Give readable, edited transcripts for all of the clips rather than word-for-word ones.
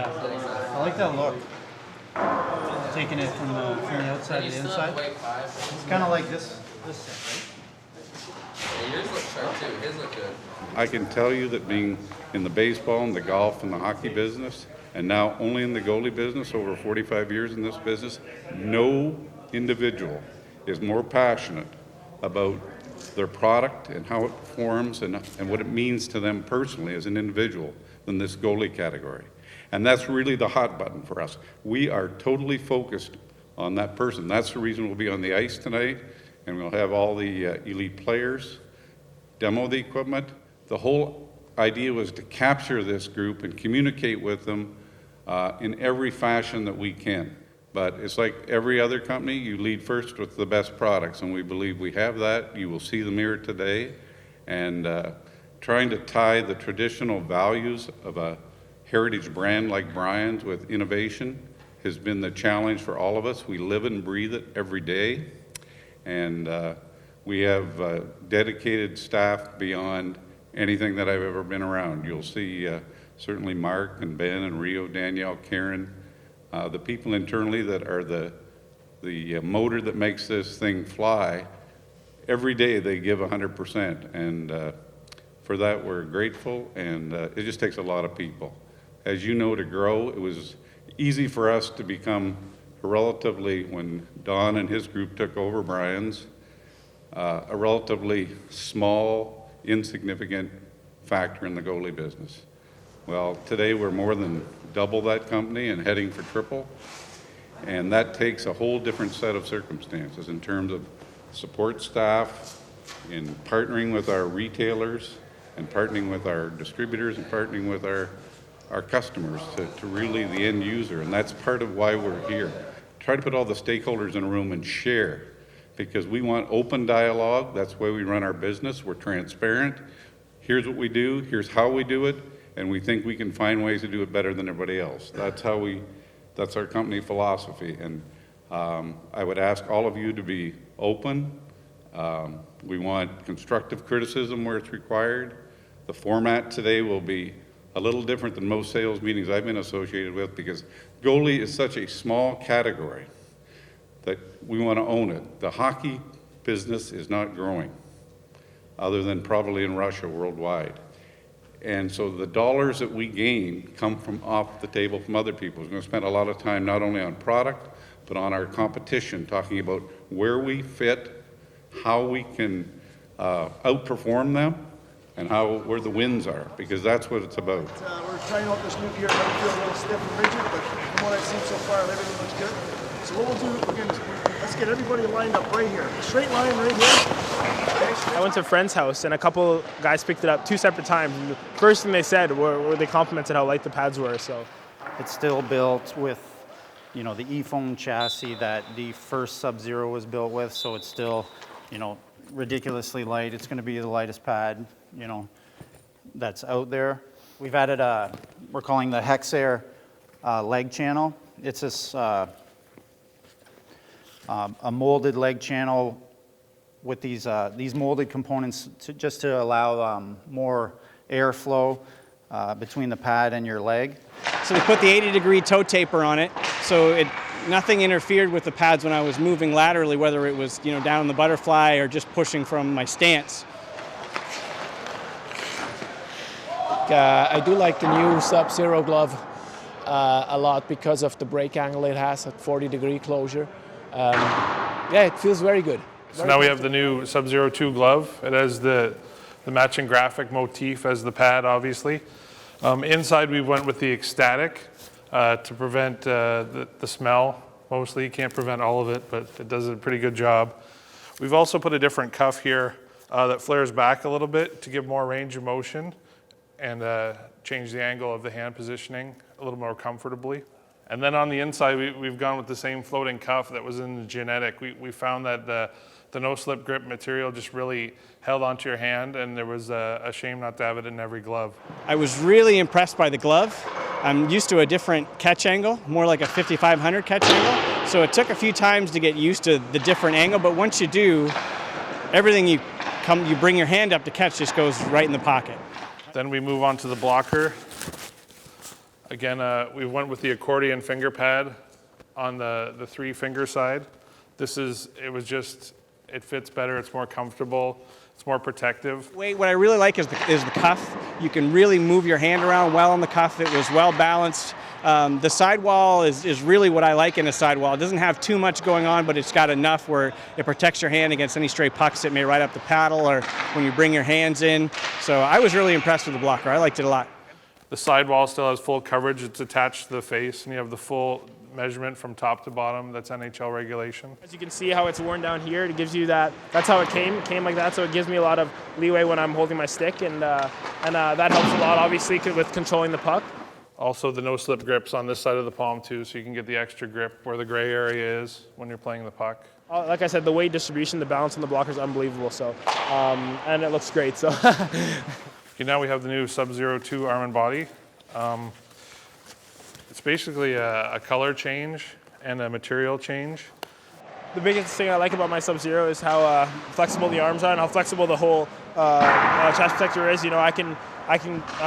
Yeah, I like that look. Taking it from the outside to the inside. It's kind of like this set, Yeah, yours look sharp too. His look good. I can tell you that being in the baseball and the golf and the hockey business, and now only in the goalie business, over 45 years in this business, no individual is more passionate about their product and how it performs and what it means to them personally as an individual than this goalie category. And that's really the hot button for us. We are totally focused on that person. That's the reason we'll be on the ice tonight, and we'll have all the elite players demo the equipment. The whole idea was to capture this group and communicate with them in every fashion that we can. But it's like every other company, you lead first with the best products, and we believe we have that. You will see them here today. And trying to tie the traditional values of a heritage brand like Brian's with innovation has been the challenge for all of us. We live and breathe it every day. And we have dedicated staff beyond anything that I've ever been around. You'll see certainly Mark and Ben and Rio, Danielle, Karen, the people internally that are the motor that makes this thing fly. Every day they give 100%, and for that we're grateful, and it just takes a lot of people. As you know, to grow, it was easy for us to become relatively, when Don and his group took over Brian's, a relatively small, insignificant factor in the goalie business. Well, today we're more than double that company and heading for triple, and that takes a whole different set of circumstances in terms of support staff, in partnering with our retailers, and partnering with our distributors, and partnering with our customers to really the end user, and that's part of why we're here. Try to put all the stakeholders in a room and share, because we want open dialogue. That's why we run our business. We're transparent. Here's what we do, here's how we do it, and we think we can find ways to do it better than everybody else. That's our company philosophy, and I would ask all of you to be open. We want constructive criticism where it's required. The format today will be a little different than most sales meetings I've been associated with, because goalie is such a small category that we want to own it. The hockey business is not growing, other than probably in Russia worldwide. And so the dollars that we gain come from off the table from other people. We're going to spend a lot of time not only on product, but on our competition, talking about where we fit, how we can outperform them, and where the wins are, because that's what it's about. We're trying out this new gear. It might feel a little stiff and rigid, but from what I've seen so far, everything looks good. So what we'll do, let's get everybody lined up right here. A straight line right here. I went to a friend's house, and a couple guys picked it up 2 separate times. And the first thing they said were they complimented how light the pads were. So it's still built with, the E-foam chassis that the first Sub-Zero was built with, so it's still, ridiculously light. It's going to be the lightest pad, that's out there. We've added we're calling the Hexair leg channel. It's this a molded leg channel with these molded components just to allow more airflow between the pad and your leg. So we put the 80-degree toe taper on it, so nothing interfered with the pads when I was moving laterally, whether it was down the butterfly or just pushing from my stance. I do like the new Sub-Zero glove a lot because of the brake angle it has at 40-degree closure. It feels very good. So now we have the new Sub-Zero 2 glove. It has the matching graphic motif as the pad, obviously. Inside we went with the Ecstatic to prevent the smell. Mostly, you can't prevent all of it, but it does a pretty good job. We've also put a different cuff here that flares back a little bit to give more range of motion and change the angle of the hand positioning a little more comfortably. And then on the inside, we've gone with the same floating cuff that was in the Genetic. We found that the no-slip grip material just really held onto your hand, and there was a shame not to have it in every glove. I was really impressed by the glove. I'm used to a different catch angle, more like a 5500 catch angle. So it took a few times to get used to the different angle, but once you do, everything you bring your hand up to catch just goes right in the pocket. Then we move on to the blocker. Again, we went with the accordion finger pad on the 3-finger side. It fits better, it's more comfortable, it's more protective. What I really like is the cuff. You can really move your hand around well on the cuff. It was well balanced. The sidewall is really what I like in a sidewall. It doesn't have too much going on, but it's got enough where it protects your hand against any stray pucks that may ride up the paddle or when you bring your hands in. So I was really impressed with the blocker. I liked it a lot. The sidewall still has full coverage. It's attached to the face, and you have the full measurement from top to bottom. That's NHL regulation. As you can see how it's worn down here, it gives you that. That's how it came. It came like that, so it gives me a lot of leeway when I'm holding my stick, and that helps a lot, obviously, with controlling the puck. Also, the no-slip grips on this side of the palm too, so you can get the extra grip where the gray area is when you're playing the puck. Like I said, the weight distribution, the balance on the blocker is unbelievable. So, and it looks great. So. Okay, now we have the new Sub-Zero 2 arm and body. It's basically a color change and a material change. The biggest thing I like about my Sub-Zero is how flexible the arms are and how flexible the whole chest protector is. You know, I can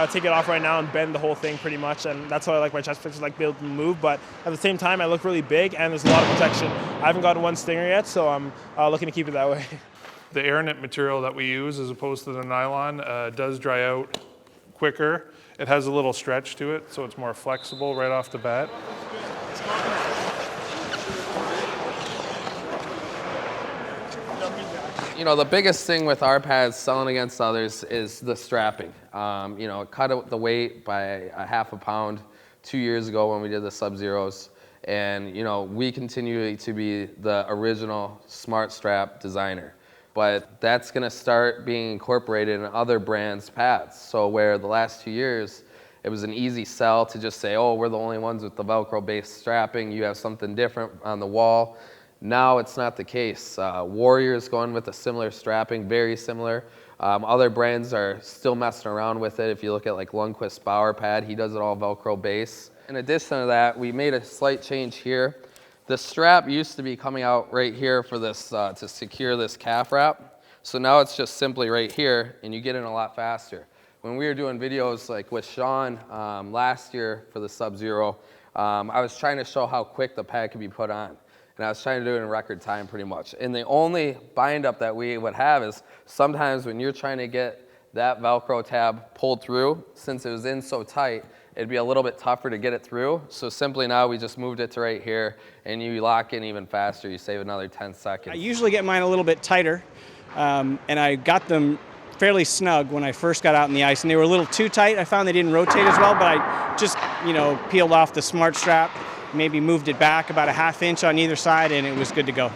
take it off right now and bend the whole thing pretty much, and that's why I like my chest protectors, like be able to move. But at the same time, I look really big, and there's a lot of protection. I haven't gotten one stinger yet, so I'm looking to keep it that way. The AirKnit material that we use, as opposed to the nylon, does dry out quicker. It has a little stretch to it, so it's more flexible right off the bat. You know, the biggest thing with our pads selling against others is the strapping. You know, it cut out the weight by a half a pound 2 years ago when we did the Sub-Zeros. And, you know, we continue to be the original Smart Strap designer. But that's going to start being incorporated in other brands' pads. So where the last 2 years, it was an easy sell to just say, oh, we're the only ones with the Velcro-based strapping. You have something different on the wall. Now it's not the case. Warrior's going with a similar strapping, very similar. Other brands are still messing around with it. If you look at like Lundqvist Bauer pad, he does it all Velcro base. In addition to that, we made a slight change here. The strap used to be coming out right here for this to secure this calf wrap. So now it's just simply right here, and you get in a lot faster. When we were doing videos like with Sean last year for the Sub-Zero, I was trying to show how quick the pad could be put on. And I was trying to do it in record time pretty much. And the only bind up that we would have is sometimes when you're trying to get that Velcro tab pulled through, since it was in so tight, it'd be a little bit tougher to get it through. So simply now we just moved it to right here, and you lock in even faster. You save another 10 seconds. I usually get mine a little bit tighter, and I got them fairly snug when I first got out in the ice, and they were a little too tight. I found they didn't rotate as well, but I just, you know, peeled off the Smart Strap, maybe moved it back about a ½ inch on either side, and it was good to go.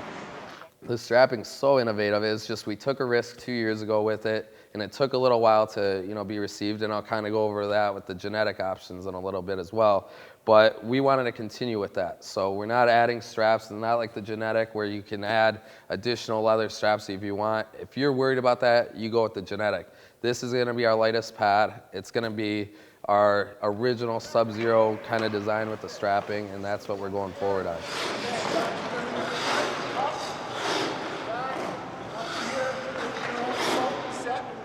The strapping's so innovative. It's just we took a risk 2 years ago with it, and it took a little while to, you know, be received, and I'll kind of go over that with the genetic options in a little bit as well. But we wanted to continue with that. So we're not adding straps, and not like the genetic where you can add additional leather straps if you want. If you're worried about that, you go with the genetic. This is going to be our lightest pad. It's going to be our original Sub-Zero kind of design with the strapping, and that's what we're going forward on.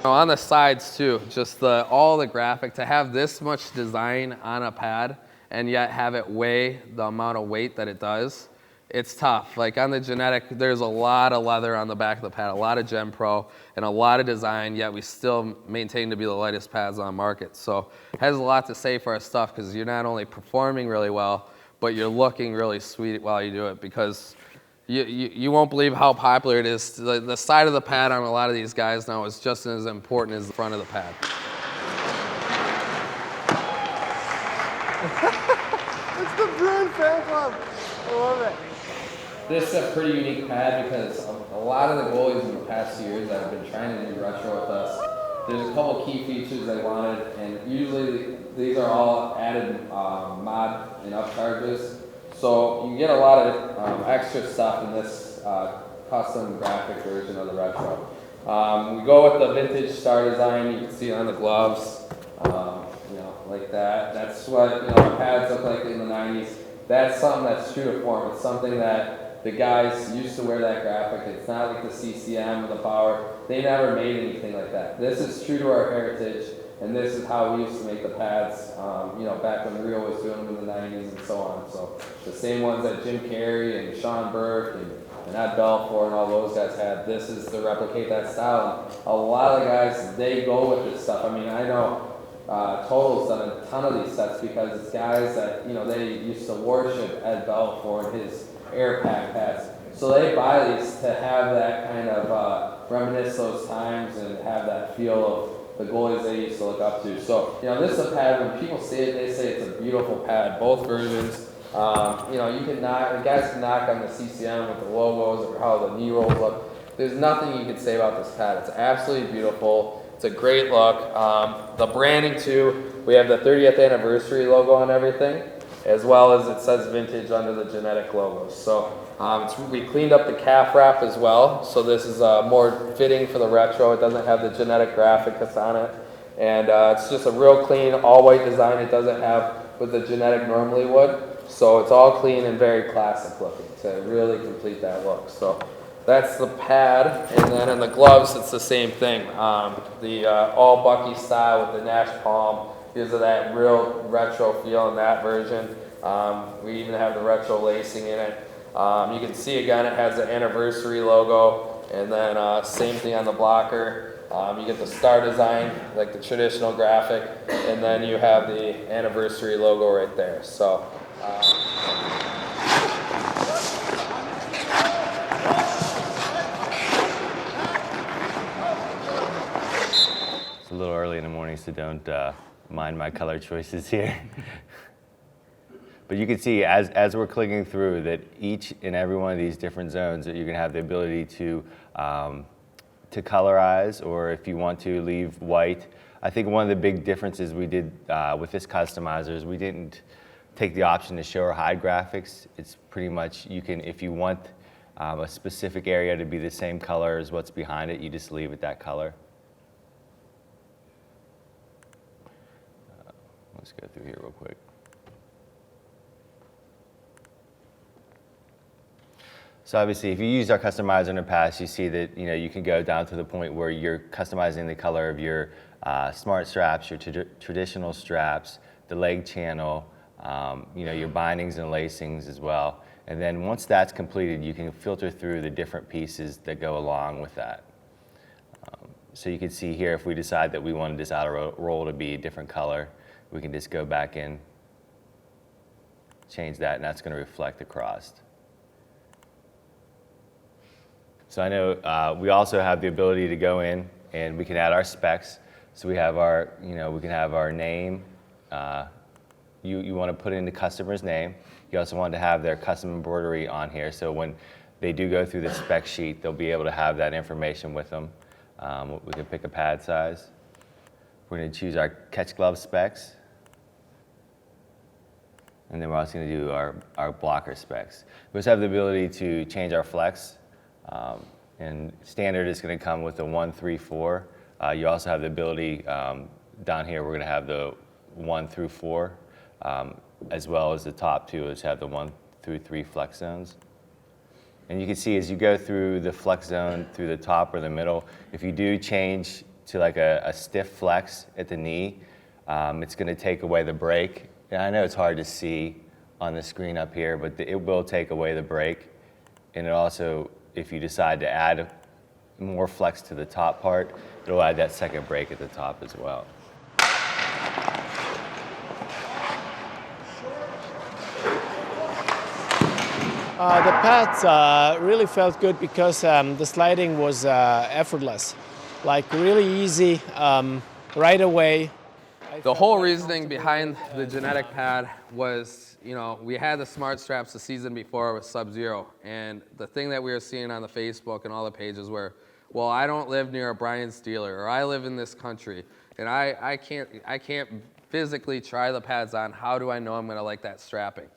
On the sides too, just all the graphic, to have this much design on a pad and yet have it weigh the amount of weight that it does, it's tough. Like on the genetic, there's a lot of leather on the back of the pad, a lot of Gen Pro, and a lot of design, yet we still maintain to be the lightest pads on the market. So it has a lot to say for our stuff, because you're not only performing really well, but you're looking really sweet while you do it, because you won't believe how popular it is. The side of the pad on a lot of these guys now is just as important as the front of the pad. It's the Bruin fan club. I love it. This is a pretty unique pad because a lot of the goalies in the past 2 years that have been trying to do retro with us, there's a couple key features they wanted, and usually these are all added mod and upcharges. So you get a lot of extra stuff in this custom graphic version of the retro. We go with the vintage star design. You can see it on the gloves, you know, like that. That's what, you know, the pads look like in the 90s. That's something that's true to form. It's something that the guys used to wear that graphic. It's not like the CCM or the Bauer. They never made anything like that. This is true to our heritage, And this is how we used to make the pads, you know, back when Rio was doing them in the 90s and so on. So the same ones that Jim Carrey and Sean Burke and Ed Belfour and all those guys had, this is to replicate that style. And a lot of the guys, they go with this stuff. I mean, I know Total's done a ton of these sets because it's guys that, you know, they used to worship Ed Belfour and his air pack pads. So they buy these to have that kind of reminisce those times and have that feel of the goalies they used to look up to. So, you know, this is a pad, when people see it, they say it's a beautiful pad, both versions. You know, you can knock, guys can knock on the CCM with the logos or how the knee rolls look. There's nothing you can say about this pad. It's absolutely beautiful. It's a great look. The branding too, we have the 30th anniversary logo on everything, as well as it says vintage under the Genetic logos. So we cleaned up the calf wrap as well. So this is more fitting for the retro. It doesn't have the Genetic graphics on it. And it's just a real clean, all white design. It doesn't have what the Genetic normally would. So it's all clean and very classic looking to really complete that look. So that's the pad, and then in the gloves, it's the same thing. The all Bucky style with the Nash palm gives it that real retro feel in that version. We even have the retro lacing in it. You can see again, it has the anniversary logo, and then same thing on the blocker. You get the star design, like the traditional graphic, and then you have the anniversary logo right there. So. It's a little early in the morning, so don't mind my color choices here. But you can see as we're clicking through that each and every one of these different zones that you can have the ability to colorize, or if you want to leave white. I think one of the big differences we did with this customizer is we didn't take the option to show or hide graphics. It's pretty much, you can, if you want a specific area to be the same color as what's behind it, you just leave it that color. Let's go through here real quick. So obviously, if you used our customizer in the past, you see that you can go down to the point where you're customizing the color of your smart straps, your traditional straps, the leg channel, your bindings and lacings as well. And then once that's completed, you can filter through the different pieces that go along with that. So you can see here, if we decide that we wanted this outer roll to be a different color, we can just go back in, change that, and that's going to reflect across. So I know we also have the ability to go in and we can add our specs. So we have our, we can have our name. You want to put in the customer's name. You also want to have their custom embroidery on here. So when they do go through the spec sheet, they'll be able to have that information with them. We can pick a pad size. We're going to choose our catch glove specs. And then we're also going to do our blocker specs. We also have the ability to change our flex. And standard is going to come with the 1, 3, 4. You also have the ability down here, we're going to have the 1 through 4, as well as the top two, which have the 1 through 3 flex zones. And you can see as you go through the flex zone through the top or the middle, if you do change to like a stiff flex at the knee, it's going to take away the break. And I know it's hard to see on the screen up here, but it will take away the break. And it also, if you decide to add more flex to the top part, it'll add that second break at the top as well. The pads really felt good because the sliding was effortless, like really easy, right away. The whole reasoning behind the Genetic pad was, we had the smart straps the season before with Sub-Zero, and the thing that we were seeing on the Facebook and all the pages were, well, I don't live near a Bryant's dealer, or I live in this country, and I can't physically try the pads on. How do I know I'm going to like that strapping?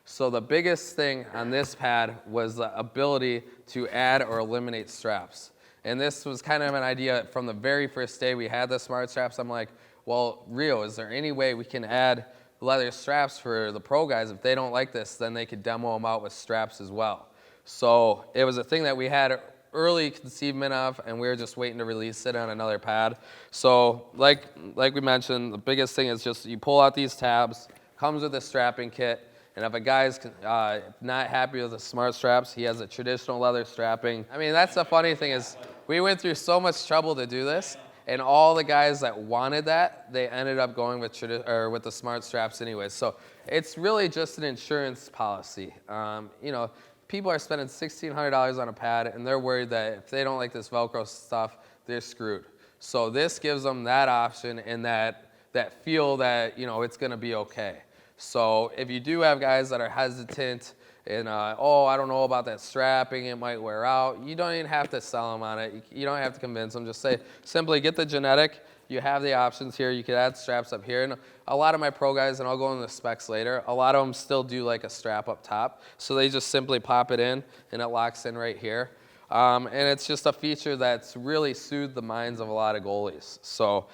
So the biggest thing on this pad was the ability to add or eliminate straps. And this was kind of an idea from the very first day we had the smart straps. I'm like, well, Rio, is there any way we can add leather straps for the pro guys? If they don't like this, then they could demo them out with straps as well. So it was a thing that we had early conceivement of, and we were just waiting to release it on another pad. So like we mentioned, the biggest thing is just you pull out these tabs, comes with a strapping kit, and if a guy's not happy with the smart straps, he has a traditional leather strapping. I mean, that's the funny thing is we went through so much trouble to do this, and all the guys that wanted that, they ended up going with with the smart straps anyway. So it's really just an insurance policy. You know, people are spending $1,600 on a pad, and they're worried that if they don't like this Velcro stuff, they're screwed. So this gives them that option and that feel that, you know, it's going to be okay. So if you do have guys that are hesitant and, oh, I don't know about that strapping, it might wear out, you don't even have to sell them on it. You don't have to convince them. Just say, simply get the Genetic. You have the options here. You can add straps up here. And a lot of my pro guys, and I'll go into the specs later, a lot of them still do like a strap up top. So they just simply pop it in, and it locks in right here. And it's just a feature that's really soothed the minds of a lot of goalies. So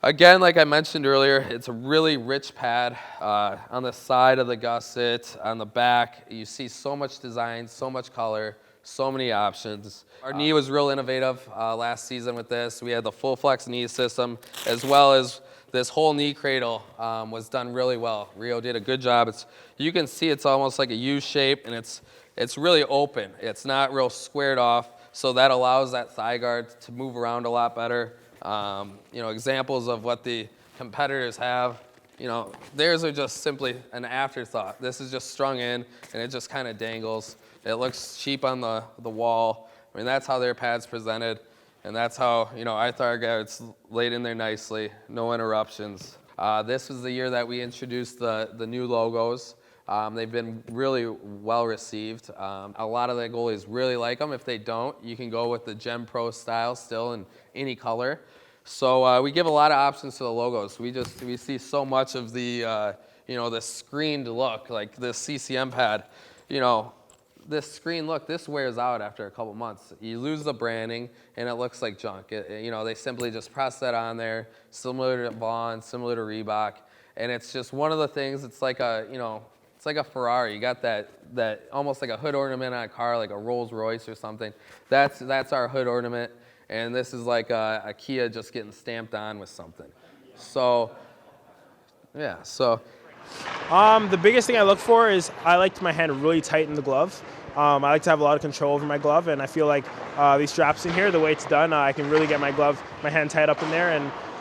again, like I mentioned earlier, it's a really rich pad on the side of the gusset, on the back. You see so much design, so much color, so many options. Our knee was real innovative last season with this. We had the full flex knee system, as well as this whole knee cradle was done really well. Rio did a good job. You can see it's almost like a U shape, and it's really open. It's not real squared off, so that allows that thigh guard to move around a lot better. You know, examples of what the competitors have, you know, theirs are just simply an afterthought. This is just strung in, and it just kind of dangles. It looks cheap on the wall. I mean, that's how their pad's presented, and that's how, you know, I thought it's laid in there nicely, no interruptions. This was the year that we introduced the new logos. They've been really well received. A lot of the goalies really like them. If they don't, you can go with the Gem Pro style still in any color. So we give a lot of options to the logos. We see so much of the you know, the screened look, like this CCM pad. You know, this screen look, this wears out after a couple months. You lose the branding, and it looks like junk. You know, they simply just press that on there, similar to Vaughn, similar to Reebok, and it's just one of the things. It's like a, you know, it's like a Ferrari. You got that almost like a hood ornament on a car, like a Rolls Royce or something. That's our hood ornament, and this is like a Kia just getting stamped on with something. So, yeah. So. The biggest thing I look for is I like my hand really tight in the glove. I like to have a lot of control over my glove, and I feel like these straps in here, the way it's done, I can really get my hand tied up in there,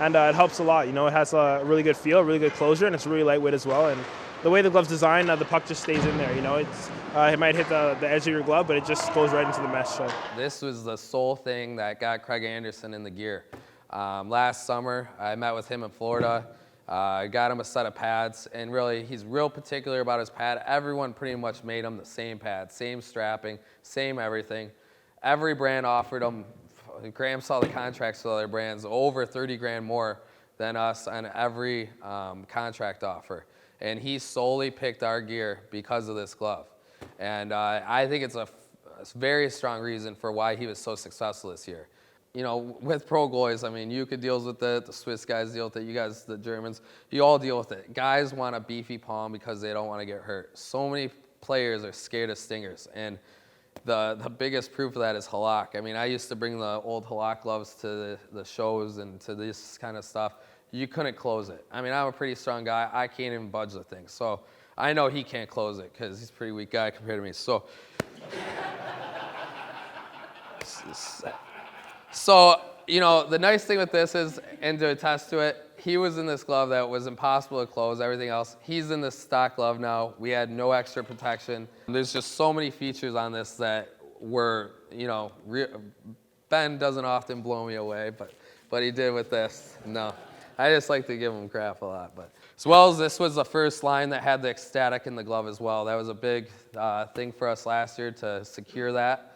and it helps a lot. You know, it has a really good feel, really good closure, and it's really lightweight as well. And the way the glove's designed, the puck just stays in there. You know, it might hit the edge of your glove, but it just goes right into the mesh. So. This was the sole thing that got Craig Anderson in the gear. Last summer, I met with him in Florida. I got him a set of pads, and really, he's real particular about his pad. Everyone pretty much made him the same pad, same strapping, same everything. Every brand offered him, Graham saw the contracts with other brands, over 30 grand more than us on every contract offer. And he solely picked our gear because of this glove. And I think it's a very strong reason for why he was so successful this year. You know, with pro goalies, I mean, Yuka deals with it, the Swiss guys deal with it, you guys, the Germans, you all deal with it. Guys want a beefy palm because they don't want to get hurt. So many players are scared of stingers, and the biggest proof of that is Halak. I mean, I used to bring the old Halak gloves to the shows and to this kind of stuff. You couldn't close it. I mean, I'm a pretty strong guy. I can't even budge the thing. So I know he can't close it because he's a pretty weak guy compared to me. So, you know, the nice thing with this is, and to attest to it, he was in this glove that was impossible to close, everything else. He's in this stock glove now. We had no extra protection. There's just so many features on this that were, you know, Ben doesn't often blow me away, but he did with this. No, I just like to give him crap a lot. But as well as this was the first line that had the ecstatic in the glove as well. That was a big thing for us last year to secure that.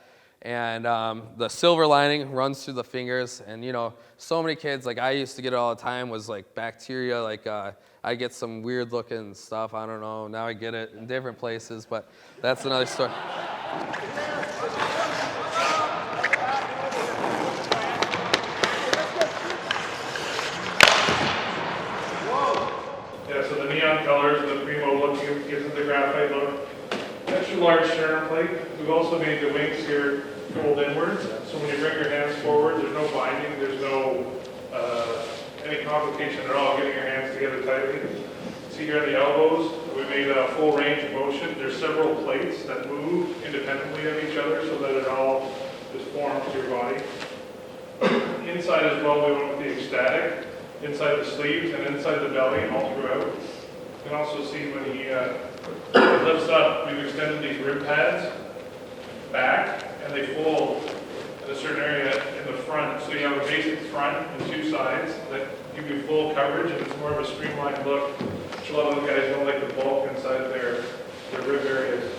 And the silver lining runs through the fingers. And, you know, so many kids, like I used to get it all the time, was like bacteria. Like I get some weird looking stuff. I don't know. Now I get it in different places, but that's another story. Yeah, so the neon colors and the primo look gives it the graphite look. Extra large sternum plate. We've also made the wings here fold inwards. So when you bring your hands forward, there's no binding, there's no any complication at all getting your hands together tightly. See here on the elbows, we made a full range of motion. There's several plates that move independently of each other so that it all just forms to your body. Inside as well, we went with the ecstatic, inside the sleeves and inside the belly and all throughout. You can also see when he lifts up, we've extended these rib pads back and they fold in a certain area in the front. So you have a basic front and two sides that give you full coverage, and it's more of a streamlined look, which a lot of those guys don't like the bulk inside of their rib areas.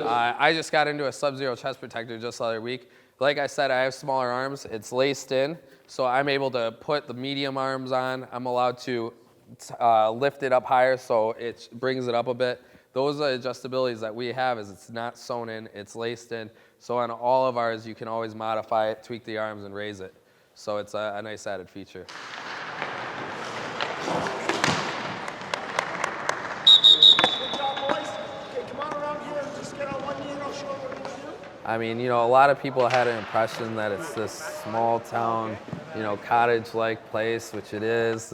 I just got into a Sub-Zero chest protector just the other week. Like I said, I have smaller arms. It's laced in, so I'm able to put the medium arms on. I'm allowed to lift it up higher, so it brings it up a bit. Those are adjustabilities that we have. Is it's not sewn in, it's laced in. So on all of ours, you can always modify it, tweak the arms, and raise it. So it's a nice added feature. Good job, boys. Okay, come on around here and just get on one knee and I'll show you what we're going to do. I mean, a lot of people had an impression that it's this small town, cottage-like place, which it is,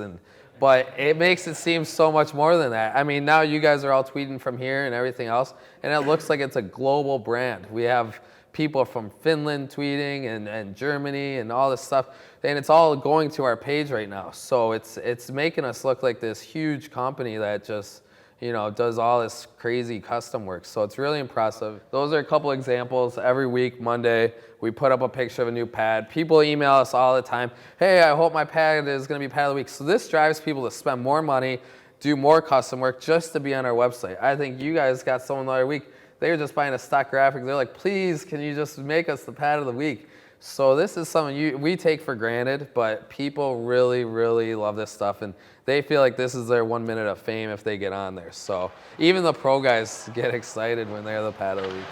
but it makes it seem so much more than that. I mean, now you guys are all tweeting from here and everything else, and it looks like it's a global brand. We have people from Finland tweeting and Germany and all this stuff, and it's all going to our page right now. So it's making us look like this huge company that just does all this crazy custom work. So it's really impressive. Those are a couple examples. Every week, Monday, we put up a picture of a new pad. People email us all the time, hey, I hope my pad is gonna be pad of the week. So this drives people to spend more money, do more custom work just to be on our website. I think you guys got someone the other week, they were just buying a stock graphic. They're like, please, can you just make us the pad of the week? So this is something we take for granted, but people really, really love this stuff, and they feel like this is their 1 minute of fame if they get on there. So even the pro guys get excited when they're the pad of the week.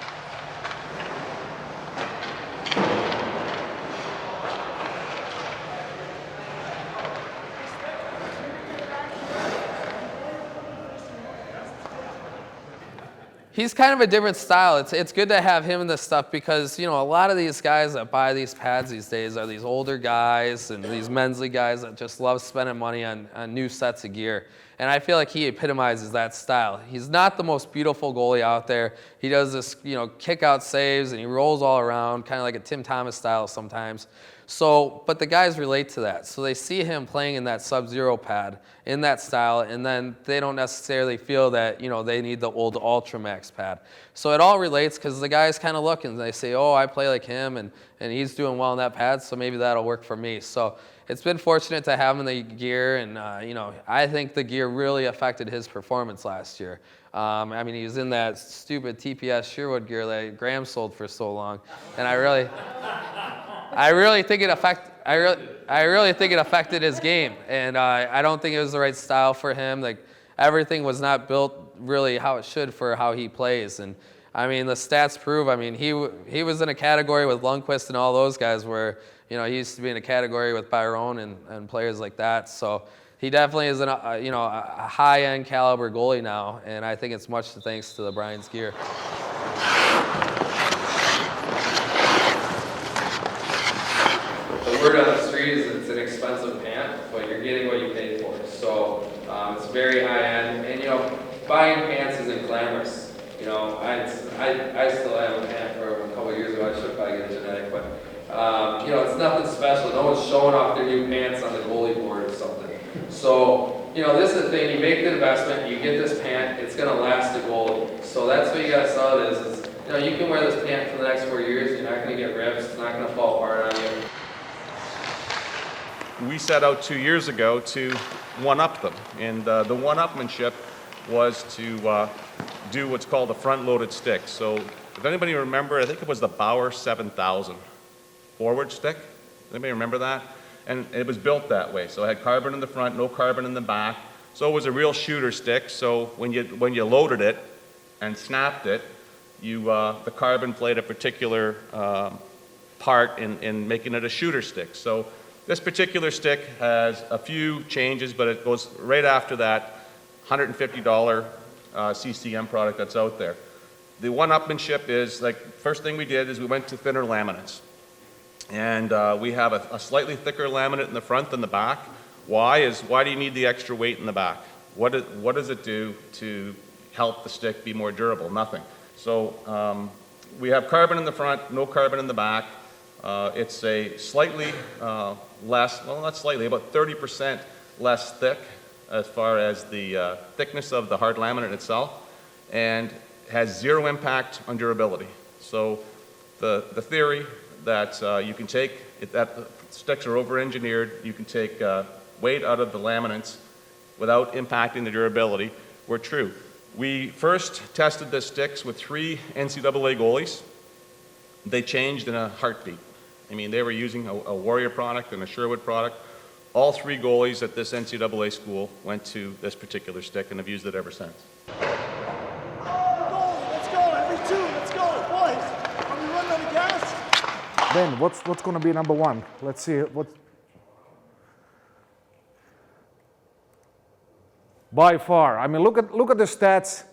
He's kind of a different style. It's good to have him in this stuff because, a lot of these guys that buy these pads these days are these older guys and these men's league guys that just love spending money on new sets of gear. And I feel like he epitomizes that style. He's not the most beautiful goalie out there. He does this, kick out saves and he rolls all around, kind of like a Tim Thomas style sometimes. So, but the guys relate to that. So they see him playing in that Sub-Zero pad, in that style, and then they don't necessarily feel that, they need the old Ultramax pad. So it all relates because the guys kind of look and they say, oh, I play like him and he's doing well in that pad, so maybe that'll work for me. So it's been fortunate to have him in the gear, and, I think the gear really affected his performance last year. I mean, he was in that stupid TPS Sherwood gear that Graham sold for so long, and I really think it affected his game, and I don't think it was the right style for him. Like everything was not built really how it should for how he plays, and I mean the stats prove. I mean he was in a category with Lundqvist and all those guys where he used to be in a category with Byron and players like that. So he definitely is a high-end caliber goalie now, and I think it's much thanks to the Brian's gear. The word on the street is it's an expensive pant, but you're getting what you pay for. So it's very high end, and buying pants isn't glamorous. I still have a pant from a couple of years ago. I should probably get a genetic, but it's nothing special. No one's showing off their new pants on the goalie board or something. So this is the thing. You make the investment, you get this pant. It's gonna last a goalie. So that's what you gotta sell it is you can wear this pant for the next 4 years. You're not gonna get rips. It's not gonna fall apart on you. We set out 2 years ago to one-up them, and the one-upmanship was to do what's called a front-loaded stick. So if anybody remember, I think it was the Bauer 7000 forward stick. Anybody remember that? And it was built that way. So it had carbon in the front, no carbon in the back. So it was a real shooter stick. So when you loaded it and snapped it, the carbon played a particular part in making it a shooter stick. So this particular stick has a few changes, but it goes right after that $150 CCM product that's out there. The one-upmanship is, like, first thing we did is we went to thinner laminates. And we have a slightly thicker laminate in the front than the back. Why do you need the extra weight in the back? What does it do to help the stick be more durable? Nothing. So we have carbon in the front, no carbon in the back. It's a slightly less, well, not slightly, about 30% less thick as far as the thickness of the hard laminate itself, and has zero impact on durability. So the theory that you can take, that sticks are over-engineered, you can take weight out of the laminates without impacting the durability, were true. We first tested the sticks with 3 NCAA goalies. They changed in a heartbeat. I mean, they were using a Warrior product and a Sherwood product. All 3 goalies at this NCAA school went to this particular stick and have used it ever since. Let's go, every 2, let's go, boys. Are we running out of gas? Ben, what's going to be number 1? Let's see what. By far, I mean, look at the stats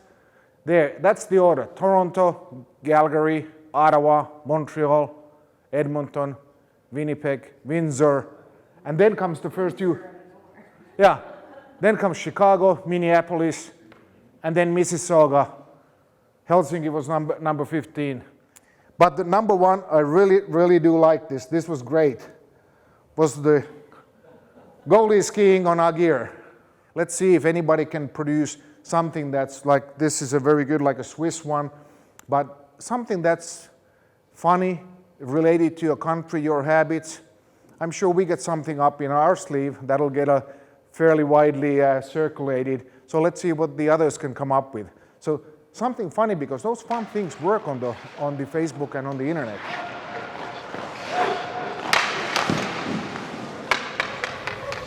there. That's the order: Toronto, Calgary, Ottawa, Montreal, Edmonton, Winnipeg, Windsor, and then comes the first 2. Yeah, then comes Chicago, Minneapolis, and then Mississauga. Helsinki was number 15. But the number 1, I really do like this. This was great. Was the goalie skiing on Agir. Let's see if anybody can produce something that's like, this is a very good, like a Swiss one, but something that's funny, related to your country, your habits. I'm sure we get something up in our sleeve that'll get a fairly widely circulated. So let's see what the others can come up with. So something funny, because those fun things work on the Facebook and on the internet.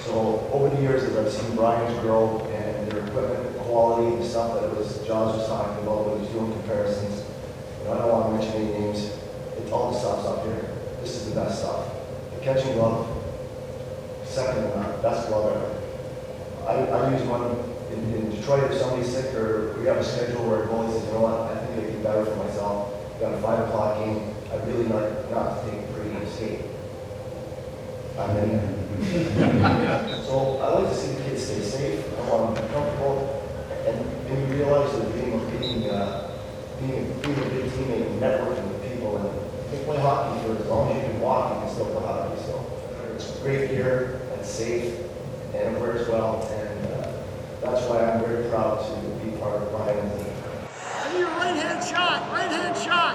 So over the years, as I've seen Brian's grow and their equipment quality and stuff that Jaws was talking about when he was doing comparisons, and I don't want to mention any names, it's all the stuff's up here. This is the best stuff. The catching glove, second to none, best glove ever. I use one in Detroit if somebody's sick or we have a schedule where a goalie says, you know what, I think I can do better for myself. Got a 5 o'clock game, I'd really like not to take a pretty and skate. I'm in there. So I like to see the kids stay safe. I want them to be comfortable, and you realize that being a big teammate and networking with people, and you can play hockey for as long as you can walk, you can still play hockey. So it's great gear, and safe, and it works well, and that's why I'm very proud to be part of Brian's team. I need a right-hand shot, right-hand shot.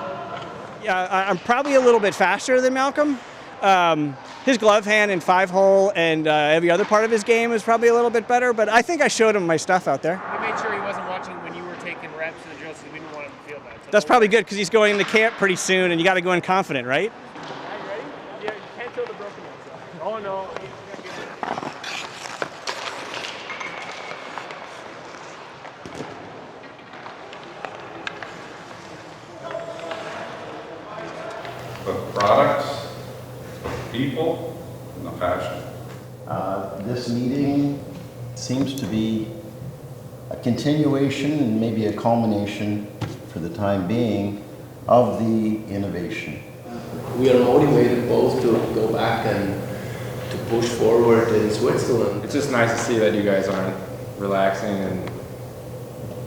Yeah, I'm probably a little bit faster than Malcolm. His glove hand and 5-hole and every other part of his game is probably a little bit better, but I think I showed him my stuff out there. We made sure he wasn't watching when you were taking reps and drills, so we didn't want him to feel that. So That's probably good because he's going into camp pretty soon and you got to go in confident, right? Are you ready? Yeah, you can't throw the broken ones. Oh no. The products, people, and the passion. This meeting seems to be a continuation and maybe a culmination for the time being of the innovation. We are motivated both to go back and to push forward in Switzerland. It's just nice to see that you guys aren't relaxing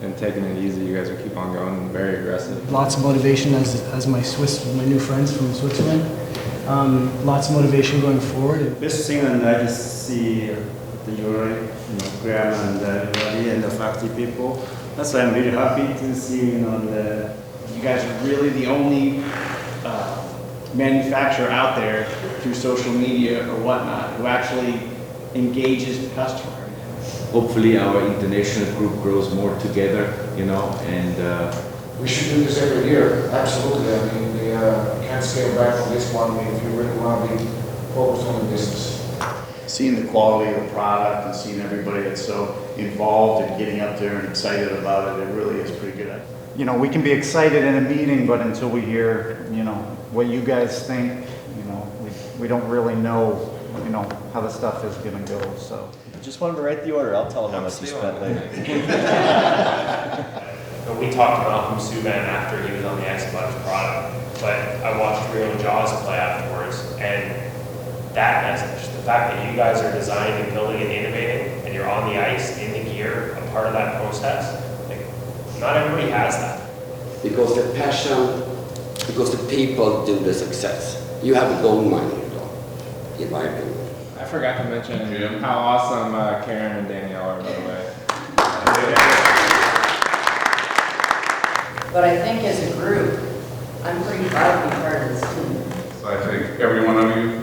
and taking it easy. You guys will keep on going, very aggressive. Lots of motivation as my new friends from Switzerland. Lots of motivation going forward. This thing, and I just see the jury, Graham and everybody and the faculty people. That's why I'm really happy to see, you guys are really the only manufacturer out there through social media or whatnot who actually engages the customer. Hopefully our international group grows more together, and we should do this every year, absolutely. I mean, we can't scale back from this one if you really want to be focused on the business. Seeing the quality of the product and seeing everybody that's so involved and getting up there and excited about it, it really is pretty good. We can be excited in a meeting, but until we hear, what you guys think, we don't really know, how the stuff is going to go. So Just want him to write the order. I'll tell him how much he spent later. But we talked to Malcolm Subban after he was on the X-Bucks product, but I watched Rio and Jaws play afterwards, and that message, the fact that you guys are designing and building and innovating, and you're on the ice, in the gear, a part of that process, like, not everybody has that. Because the passion, because the people do the success. You have a gold mine here, though, in my opinion. I forgot to mention how awesome Karen and Danielle are, by the way. But I think as a group, I'm pretty proud to be part of this team. So I think every one of you